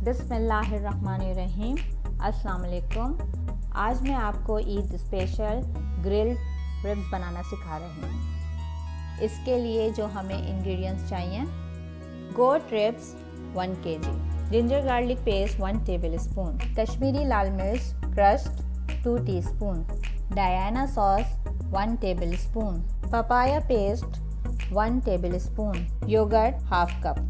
बिस्मिल्लाहिर्रहमानिर्रहीम। अस्सलाम वालेकुम। आज मैं आपको ईद स्पेशल ग्रिल्ड रिब्स बनाना सिखा रही हूँ। इसके लिए जो हमें इंग्रेडिएंट्स चाहिए, goat ribs 1 kg, ginger garlic paste 1 tablespoon, Kashmiri लाल मिर्च क्रश्ड 2 टीस्पून, डायना sauce 1 tablespoon, papaya paste 1 tablespoon, yogurt half cup,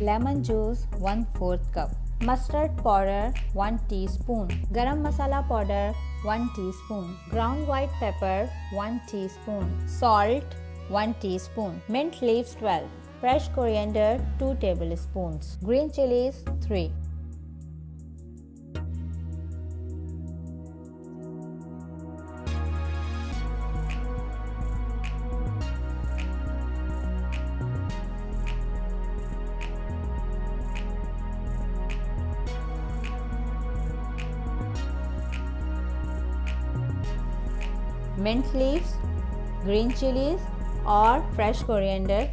lemon juice 1/4 cup, mustard powder 1 teaspoon, garam masala powder 1 teaspoon, ground white pepper 1 teaspoon, salt 1 teaspoon, mint leaves 12, fresh coriander 2 tablespoons, green chilies 3. Mint leaves, green chilies और fresh coriander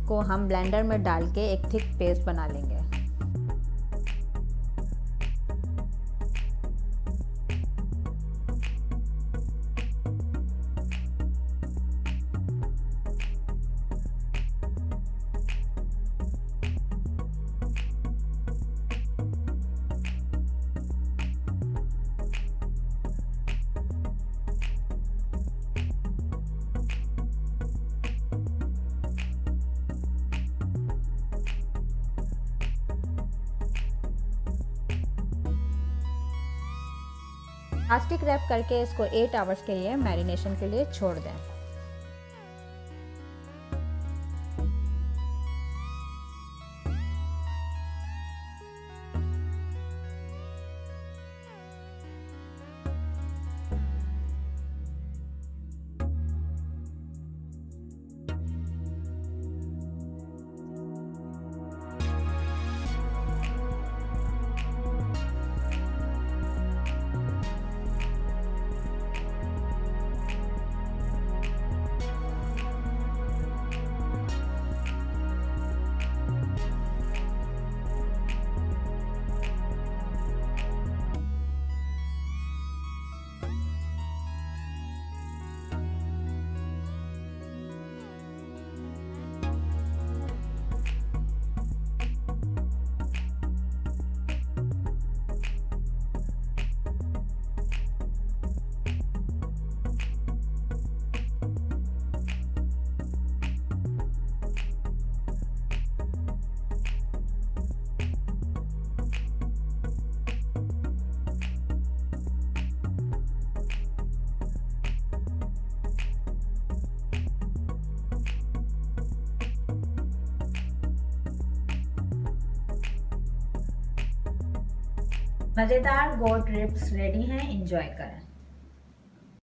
को हम blender में डाल के एक thick paste बना लेंगे। Plastic wrap करके इसको 8 आवर्स के लिए मैरिनेशन के लिए छोड़ दें। मज़ेदार गोट रिब्स रेडी हैं, एंजॉय करें।